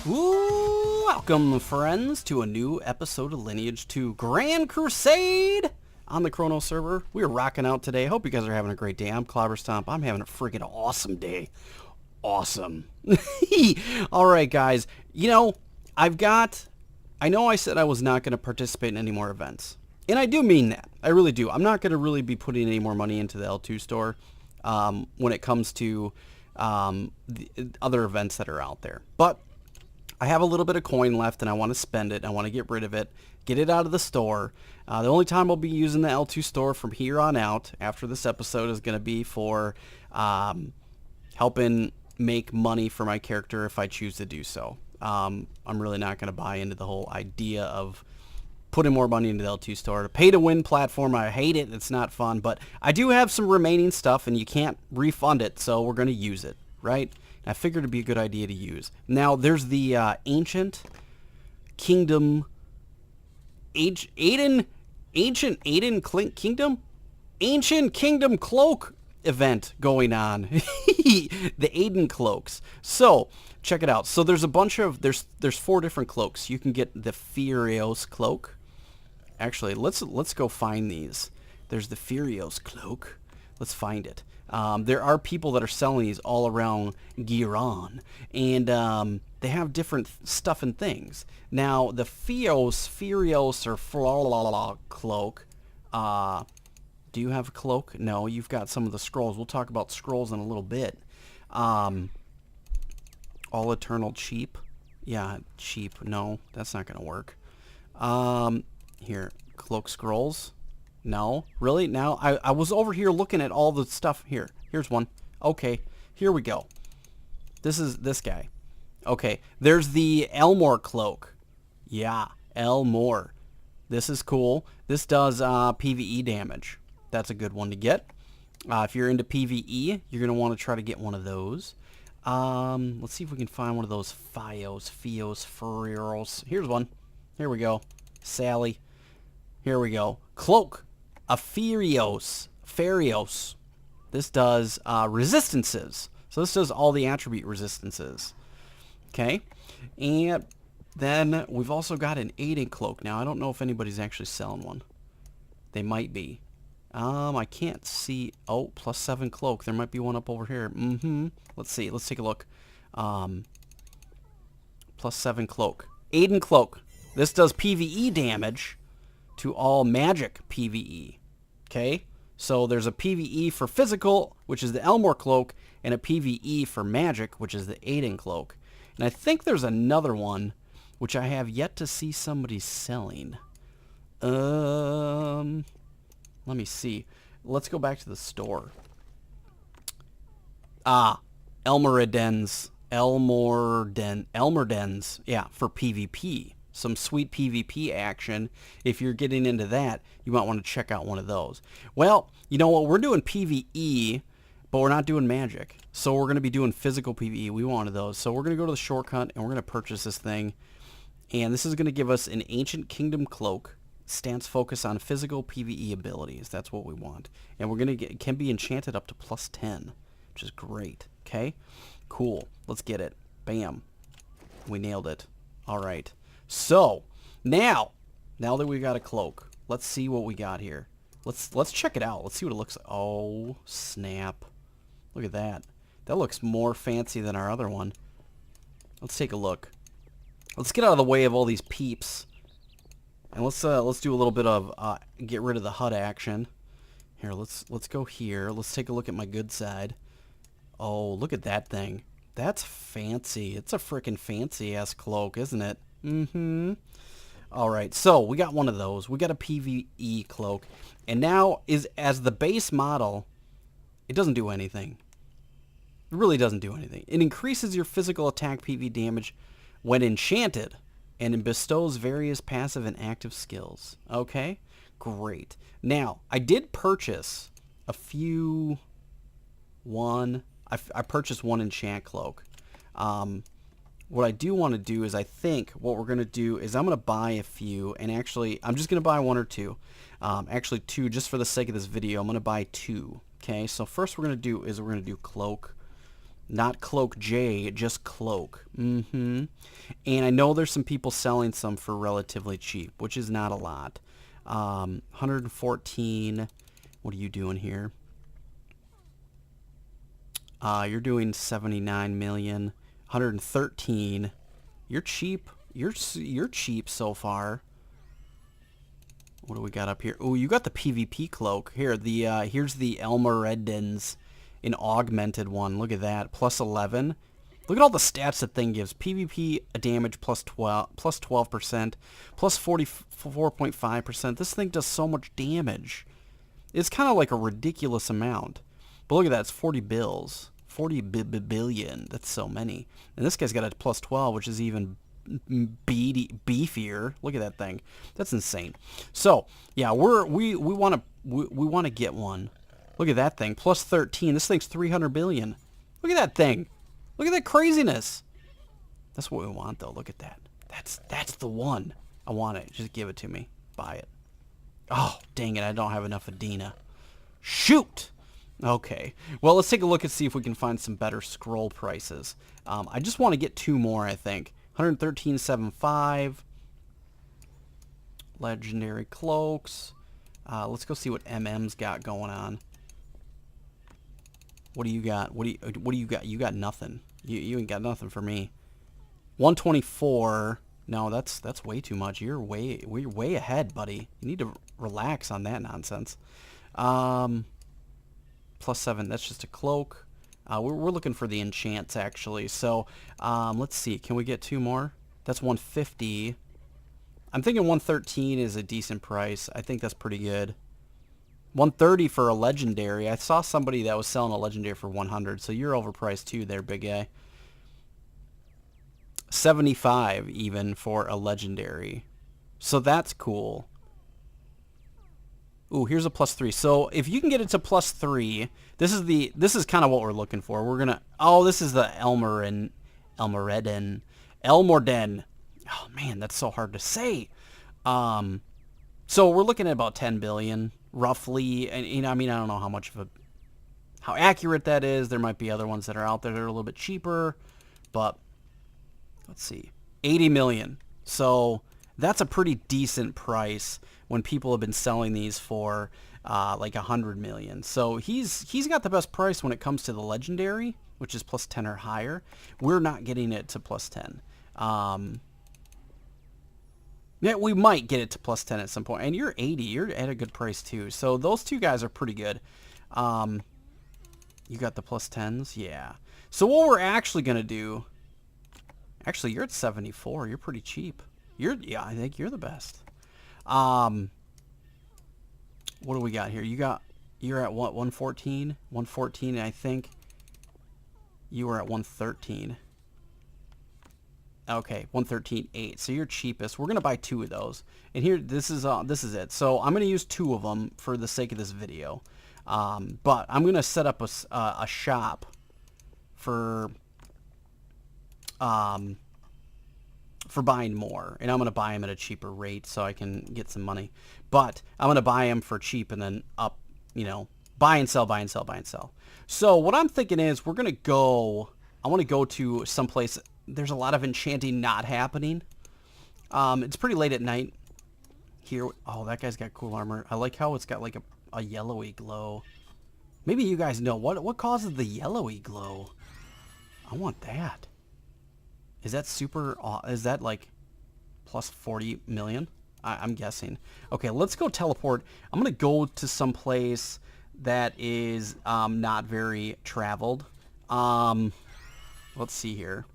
Welcome, friends, to a new episode of Lineage II Grand Crusade on the Chronos server. We are rocking out today. Hope you guys are having a great day. I'm Clobberstomp. I'm having a freaking awesome day. Awesome. Alright, guys. You know, I know I said I was not going to participate in any more events. And I do mean that. I really do. I'm not going to really be putting any more money into the L2 store when it comes to the other events that are out there. But I have a little bit of coin left and I want to spend it. I want to get rid of it, get it out of the store. The only time I'll be using the L2 store from here on out after this episode is going to be for helping make money for my character if I choose to do so. I'm really not going to buy into the whole idea of putting more money into the L2 store. The pay-to-win platform, I hate it. It's not fun. But I do have some remaining stuff and you can't refund it, so we're going to use it, right? I figured it'd be a good idea to use. Now, there's the Ancient Kingdom... Ancient Kingdom Cloak event going on. The Aiden Cloaks. So, check it out. So, there's a bunch of... There's 4 different cloaks. You can get the Furios Cloak. Actually, let's go find these. There's the Furios Cloak. Let's find it. There are people that are selling these all around Giron, and they have different stuff and things. Now, the Furios or Flalala Cloak, do you have a cloak? No, you've got some of the scrolls. We'll talk about scrolls in a little bit. All Eternal Cheap. Yeah, cheap. No, that's not going to work. Here, Cloak Scrolls. No, really? Now, I was over here looking at all the stuff here. Here's one. Okay, here we go. This is this guy. Okay, there's the Elmore Cloak. Yeah, Elmore. This is cool. This does PvE damage. That's a good one to get. If you're into PvE, you're going to want to try to get one of those. Let's see if we can find one of those Furios. Here's one. Here we go. Sally. Here we go. Cloak. A Furios. This does resistances. So this does all the attribute resistances. Okay. And then we've also got an Aiden Cloak. Now, I don't know if anybody's actually selling one. They might be. I can't see. Oh, +7 cloak. There might be one up over here. Let's see. Let's take a look. +7 cloak. Aiden Cloak. This does PvE damage to all magic PvE. Okay? So there's a PvE for physical, which is the Elmore Cloak, and a PvE for magic, which is the Aiden Cloak. And I think there's another one, which I have yet to see somebody selling. Let me see. Let's go back to the store. Elmerdens. Yeah, for PvP. Some sweet PvP action. If you're getting into that, you might want to check out one of those. Well, you know what? We're doing PvE, but we're not doing magic. So we're going to be doing physical PvE. We wanted those. So we're going to go to the shortcut, and we're going to purchase this thing. And this is going to give us an Ancient Kingdom Cloak. Stance focus on physical PvE abilities. That's what we want. And we're going to get, can be enchanted up to +10, which is great. Okay? Cool. Let's get it. Bam. We nailed it. All right. So, now that we've got a cloak, let's see what we got here. Let's check it out. Let's see what it looks like. Oh, snap. Look at that. That looks more fancy than our other one. Let's take a look. Let's get out of the way of all these peeps. And let's do a little bit of get rid of the HUD action. Here, let's go here. Let's take a look at my good side. Oh, look at that thing. That's fancy. It's a freaking fancy-ass cloak, isn't it? Alright, so we got one of those. We got a PvE cloak. And now, as the base model, it doesn't do anything. It really doesn't do anything. It increases your physical attack PvE damage when enchanted, and it bestows various passive and active skills. Okay? Great. Now, I did purchase a few... I purchased one enchant cloak. What I do want to do is I think what we're going to do is I'm going to buy a few, and actually I'm just going to buy 1 or 2. Actually 2 just for the sake of this video. I'm going to buy 2. Okay, so first we're going to do is we're going to do cloak. Not Cloak J, just Cloak. And I know there's some people selling some for relatively cheap, which is not a lot. 114. What are you doing here? You're doing 79 million. 113. You're cheap. You're cheap so far. What do we got up here? Oh, you got the PvP cloak. Here, here's the Elmoreddins, an augmented one. Look at that. Plus 11. Look at all the stats that thing gives. PvP damage plus 12%, plus 44.5%. This thing does so much damage. It's kind of like a ridiculous amount. But look at that. It's 40 bills. 40 billion. That's so many. And this guy's got a plus 12, which is even beefier. Look at that thing. That's insane. So yeah, we want to get one. Look at that thing. Plus 13. This thing's 300 billion. Look at that thing. Look at that craziness. That's what we want, though. Look at that. That's the one. I want it. Just give it to me. Buy it. Oh, dang it. I don't have enough Adina. Shoot! Okay. Well, let's take a look and see if we can find some better scroll prices. I just want to get two more, I think. 113.75. Legendary cloaks. Let's go see what MM's got going on. What do you got? What do you got? You got nothing. You ain't got nothing for me. 124. No, that's way too much. You're way ahead, buddy. You need to relax on that nonsense. Plus 7. That's just a cloak. We're looking for the enchants actually. So let's see. Can we get two more? That's 150. I'm thinking 113 is a decent price. I think that's pretty good. 130 for a legendary. I saw somebody that was selling a legendary for 100. So you're overpriced too there, big guy. 75 even for a legendary. So that's cool. Ooh, here's a plus 3. So if you can get it to plus 3, this is kind of what we're looking for. We're gonna. Oh, this is the Elmorden. Oh man, that's so hard to say. So we're looking at about 10 billion roughly, and you know, I mean, I don't know how accurate that is. There might be other ones that are out there that are a little bit cheaper, but let's see, 80 million. So that's a pretty decent price when people have been selling these for like 100 million. So he's got the best price when it comes to the legendary, which is plus 10 or higher. We're not getting it to plus 10. Yeah, we might get it to plus 10 at some point. And you're 80. You're at a good price too. So those two guys are pretty good. You got the plus 10s? Yeah. So what we're actually going to do... Actually, you're at 74. You're pretty cheap. Yeah, I think you're the best. What do we got here? You're at what, 114? 114, and I think you were at 113. Okay, 113.8. So you're cheapest. We're gonna buy two of those. And here, this is it. So I'm gonna use two of them for the sake of this video. But I'm gonna set up a shop for buying more, and I'm gonna buy them at a cheaper rate so I can get some money. But I'm gonna buy them for cheap and then up, you know, buy and sell, buy and sell, buy and sell. So what I'm thinking is we're gonna go. I want to go to someplace. There's a lot of enchanting not happening. It's pretty late at night here. Oh, that guy's got cool armor. I like how it's got like a yellowy glow. Maybe you guys know what causes the yellowy glow. I want that. Is that super? Is that like plus 40 million? I'm guessing. Okay, let's go teleport. I'm gonna go to some place that is not very traveled. Let's see here.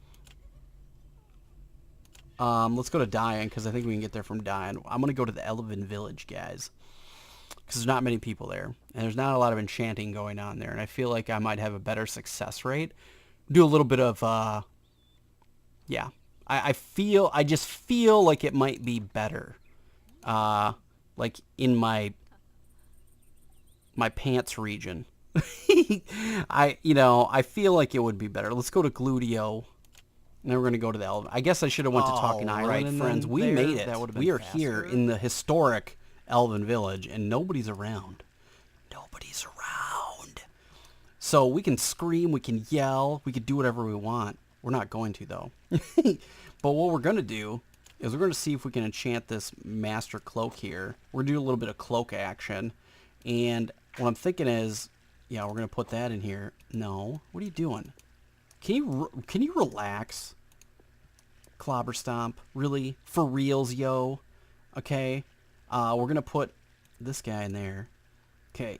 Let's go to Dian, because I think we can get there from Dian. I'm going to go to the Elven Village, guys. Because there's not many people there. And there's not a lot of enchanting going on there. And I feel like I might have a better success rate. Do a little bit of, yeah. I just feel like it might be better. Like in my pants region. I feel like it would be better. Let's go to Gludio. And then we're going to go to the Elven. I guess I should have went to Talking Island. Right, friends. We made it. We are here in the historic Elven Village, and nobody's around. Nobody's around. So we can scream, we can yell, we can do whatever we want. We're not going to, though. But what we're going to do is we're going to see if we can enchant this Master Cloak here. We're going to do a little bit of cloak action. And what I'm thinking is, yeah, we're going to put that in here. No. What are you doing? Can you relax? Clobberstomp? Really? For reals, yo? Okay. We're going to put this guy in there. Okay.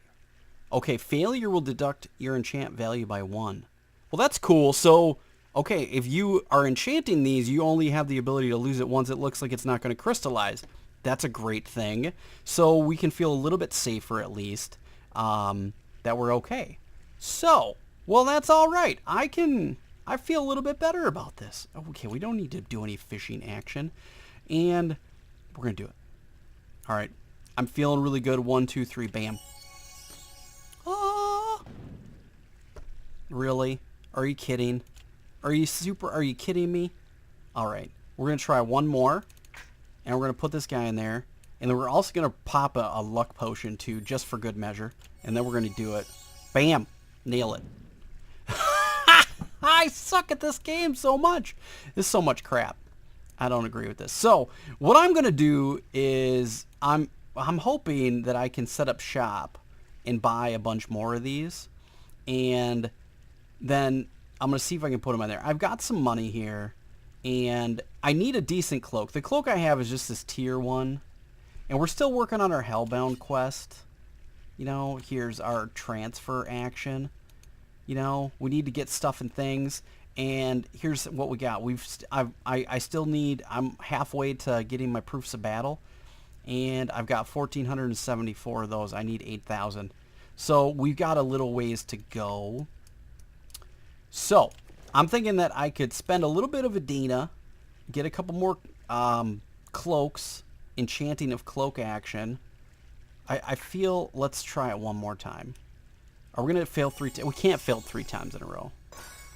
Okay, failure will deduct your enchant value by 1. Well, that's cool. So, okay, if you are enchanting these, you only have the ability to lose it once it looks like it's not going to crystallize. That's a great thing. So we can feel a little bit safer, at least, that we're okay. So, well, that's all right. I feel a little bit better about this. Okay, we don't need to do any fishing action. And we're going to do it. All right. I'm feeling really good. 1, 2, 3, bam. Oh. Really? Are you kidding? Are you kidding me? All right. We're going to try one more. And we're going to put this guy in there. And then we're also going to pop a luck potion, too, just for good measure. And then we're going to do it. Bam. Nail it. I suck at this game so much. This is so much crap. I don't agree with this. So, what I'm going to do is I'm hoping that I can set up shop and buy a bunch more of these. And then I'm going to see if I can put them in there. I've got some money here. And I need a decent cloak. The cloak I have is just this tier 1. And we're still working on our Hellbound quest. You know, here's our transfer action. You know, we need to get stuff and things. And here's what we got. I still need, I'm halfway to getting my proofs of battle. And I've got 1,474 of those. I need 8,000. So we've got a little ways to go. So I'm thinking that I could spend a little bit of Adina, get a couple more cloaks, enchanting of cloak action. I feel, let's try it one more time. Are we going to fail 3 times? We can't fail 3 times in a row.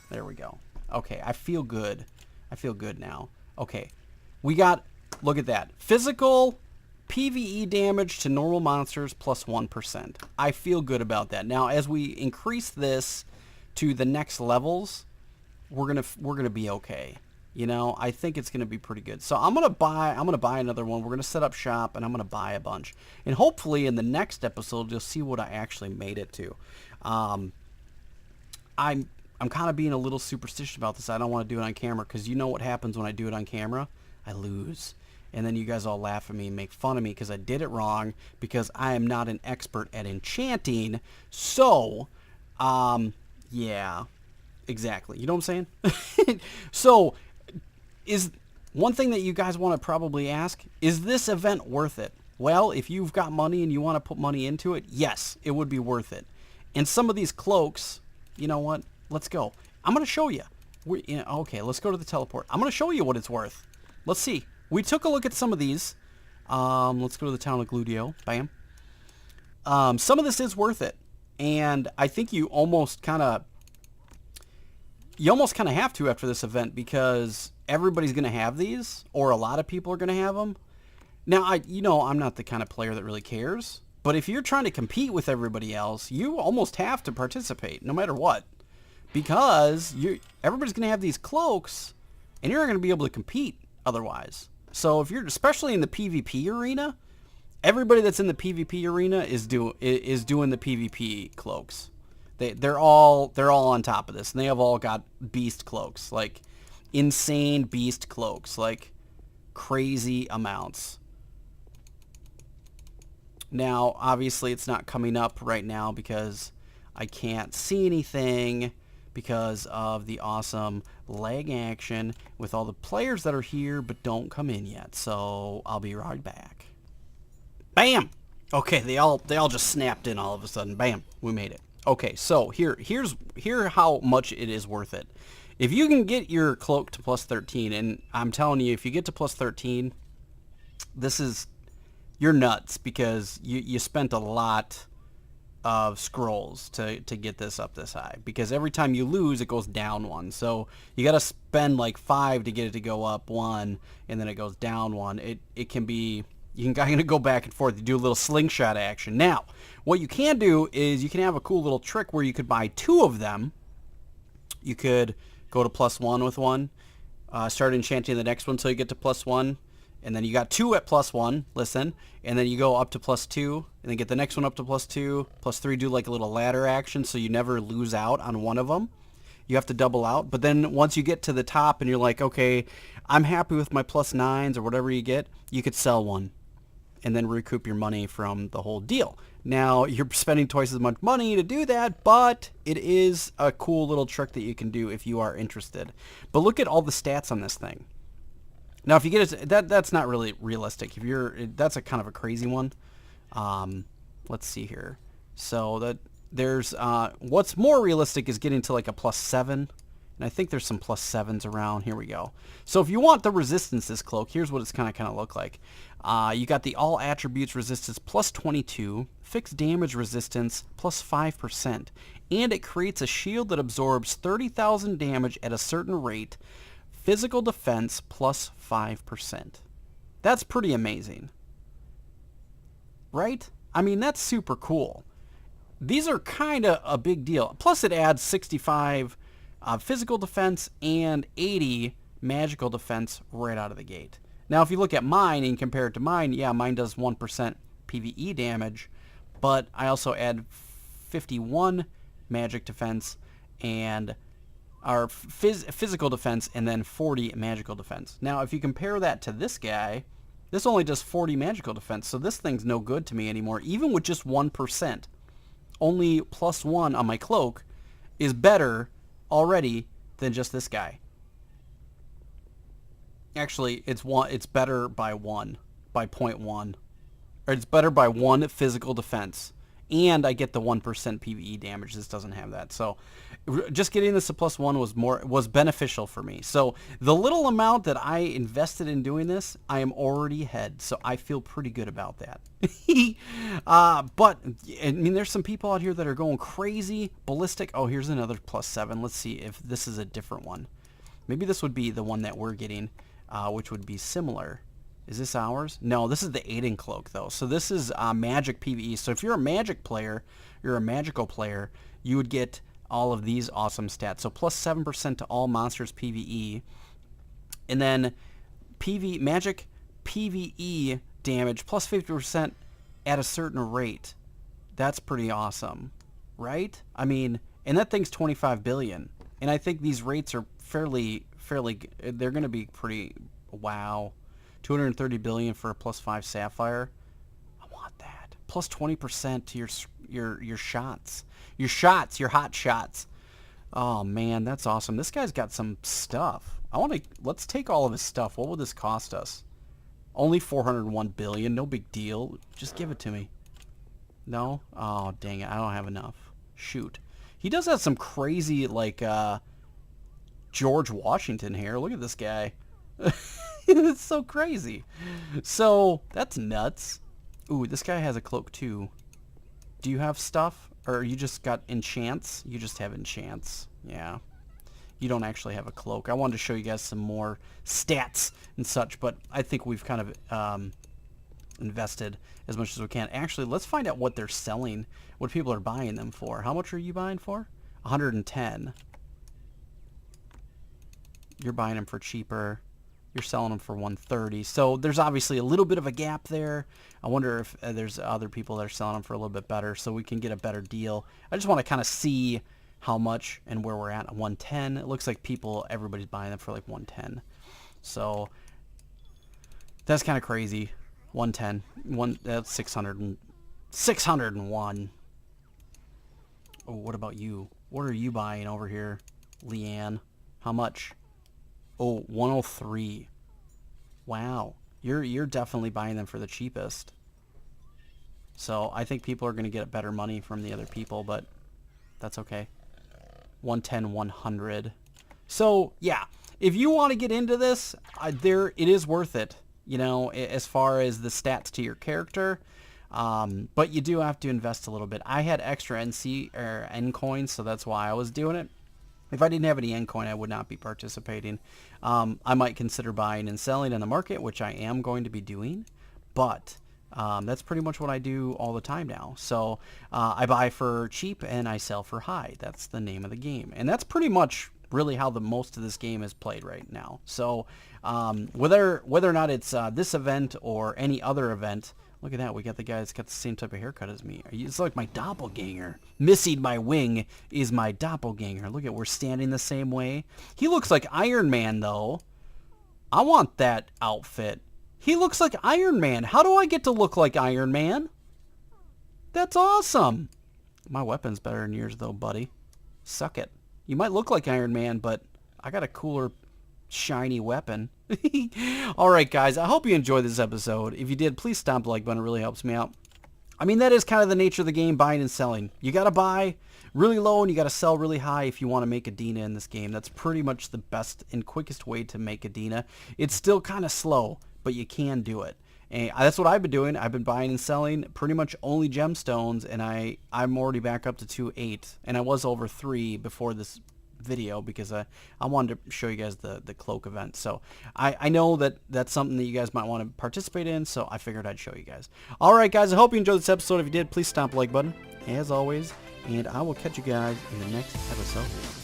There we go. Okay, I feel good. I feel good now. Okay, we got, look at that. Physical PvE damage to normal monsters plus 1%. I feel good about that. Now, as we increase this to the next levels, we're gonna be okay. You know, I think it's gonna be pretty good. So I'm gonna buy another one. We're gonna set up shop, and I'm gonna buy a bunch. And hopefully, in the next episode, you'll see what I actually made it to. I'm kind of being a little superstitious about this. I don't want to do it on camera because you know what happens when I do it on camera? I lose. And then you guys all laugh at me and make fun of me because I did it wrong because I am not an expert at enchanting. So, yeah, exactly. You know what I'm saying? So, is one thing that you guys want to probably ask, is this event worth it? Well, if you've got money and you want to put money into it, yes, it would be worth it. And some of these cloaks, you know what? Let's go. I'm going to show you. Okay, let's go to the teleport. I'm going to show you what it's worth. Let's see. We took a look at some of these. Let's go to the town of Gludio. Bam. Some of this is worth it. And I think you almost kind of have to after this event because everybody's going to have these, or a lot of people are going to have them. Now, I'm not the kind of player that really cares. But if you're trying to compete with everybody else, you almost have to participate, no matter what. Because everybody's going to have these cloaks, and you're not going to be able to compete otherwise. So if you're, especially in the PvP arena, everybody that's in the PvP arena is doing the PvP cloaks. They're all on top of this, and they have all got beast cloaks, like insane beast cloaks, like crazy amounts. Now, obviously, it's not coming up right now because I can't see anything because of the awesome lag action with all the players that are here but don't come in yet. So I'll be right back. Bam! Okay, they all just snapped in all of a sudden. Bam! We made it. Okay, so here's how much it is worth it. If you can get your cloak to plus 13, and I'm telling you, if you get to plus 13, you're nuts because you spent a lot of scrolls to get this up this high, because every time you lose it goes down 1, so you got to spend like 5 to get it to go up 1, and then it goes down 1. It can be You can kind of go back and forth. You do a little slingshot action. Now, what you can do is you can have a cool little trick where you could buy 2 of them. You could go to +1 with one, start enchanting the next one until you get to +1, and then you got 2 at +1, listen, and then you go up to +2, and then get the next one up to +2, +3, do like a little ladder action so you never lose out on one of them. You have to double out, but then once you get to the top and you're like, okay, I'm happy with my +9s or whatever you get, you could sell one and then recoup your money from the whole deal. Now, you're spending twice as much money to do that, but it is a cool little trick that you can do if you are interested. But look at all the stats on this thing. Now, if you get it, that's not really realistic. That's a kind of a crazy one. Let's see here. So that there's what's more realistic is getting to like a +7, and I think there's some +7s around. Here we go. So if you want the resistances cloak, here's what it's kind of look like. You got the all attributes resistance +22, fixed damage resistance +5%, and it creates a shield that absorbs 30,000 damage at a certain rate, physical defense +5%. That's pretty amazing, right? I mean, that's super cool. These are kind of a big deal. Plus it adds 65 physical defense and 80 magical defense right out of the gate. Now, if you look at mine and compare it to mine, yeah, mine does 1% PvE damage, but I also add 51 magic defense and our physical defense and then 40 magical defense. Now, if you compare that to this guy, this only does 40 magical defense, so this thing's no good to me anymore, even with just 1%. Only +1 on my cloak is better already than just this guy. Actually, it's better by 0.1. Or it's better by 1 physical defense. And I get the 1% PvE damage. This doesn't have that. So just getting this to +1 was beneficial for me. So the little amount that I invested in doing this, I am already ahead. So I feel pretty good about that. But I mean, there's some people out here that are going crazy, ballistic. Oh, here's another +7. Let's see if this is a different one. Maybe this would be the one that we're getting, which would be similar. Is this ours? No, this is the Aiden Cloak, though. So this is magic PvE. So if you're a magic player, you're a magical player, you would get all of these awesome stats. So +7% to all monsters PvE. And then magic PvE damage +50% at a certain rate. That's pretty awesome, right? I mean, and that thing's 25 billion. And I think these rates are fairly, they're going to be pretty, wow. 230 billion for a +5 sapphire. I want that. +20% to your shots. Your hot shots. Oh man, that's awesome. This guy's got some stuff. Let's take all of his stuff. What would this cost us? Only 401 billion, no big deal. Just give it to me. No? Oh, dang it. I don't have enough. Shoot. He does have some crazy, like, George Washington hair. Look at this guy. It's so crazy. So, that's nuts. Ooh, this guy has a cloak too. Do you have stuff? Or you just got enchants? You just have enchants. Yeah. You don't actually have a cloak. I wanted to show you guys some more stats and such, but I think we've kind of invested as much as we can. Actually, let's find out what they're selling, what people are buying them for. How much are you buying for? 110. You're buying them for cheaper. You're selling them for 130. So there's obviously a little bit of a gap there. I wonder if there's other people that are selling them for a little bit better so we can get a better deal. I just want to kind of see how much and where we're at. 110. It looks like everybody's buying them for like 110. So that's kind of crazy. 110. That's 601. Oh, what about you? What are you buying over here, Leanne? How much? Oh, 103. Wow. You're definitely buying them for the cheapest. So I think people are going to get better money from the other people, but that's okay. 110, 100. So, yeah. If you want to get into this, it is worth it, you know, as far as the stats to your character. But you do have to invest a little bit. I had extra N coins, so that's why I was doing it. If I didn't have any N coin, I would not be participating. I might consider buying and selling in the market, which I am going to be doing. but that's pretty much what I do all the time now. So I buy for cheap and I sell for high. That's the name of the game. And that's pretty much really how the most of this game is played right now. So whether or not it's this event or any other event, look at that. We got the guy that's got the same type of haircut as me. It's like my doppelganger. Missing my wing is my doppelganger. Look at, we're standing the same way. He looks like Iron Man, though. I want that outfit. He looks like Iron Man. How do I get to look like Iron Man? That's awesome. My weapon's better than yours, though, buddy. Suck it. You might look like Iron Man, but I got a cooler, shiny weapon. Alright, guys. I hope you enjoyed this episode. If you did, please stomp the like button. It really helps me out. I mean, that is kind of the nature of the game, buying and selling. You got to buy really low and you got to sell really high if you want to make a Dina in this game. That's pretty much the best and quickest way to make a Dina. It's still kind of slow, but you can do it. And that's what I've been doing. I've been buying and selling pretty much only gemstones, and I'm already back up to 2.8, and I was over 3 before this video because I wanted to show you guys the cloak event. So I know that that's something that you guys might want to participate in, so I figured I'd show you guys. Alright, guys, I hope you enjoyed this episode. If you did, please stomp the like button, as always, and I will catch you guys in the next episode.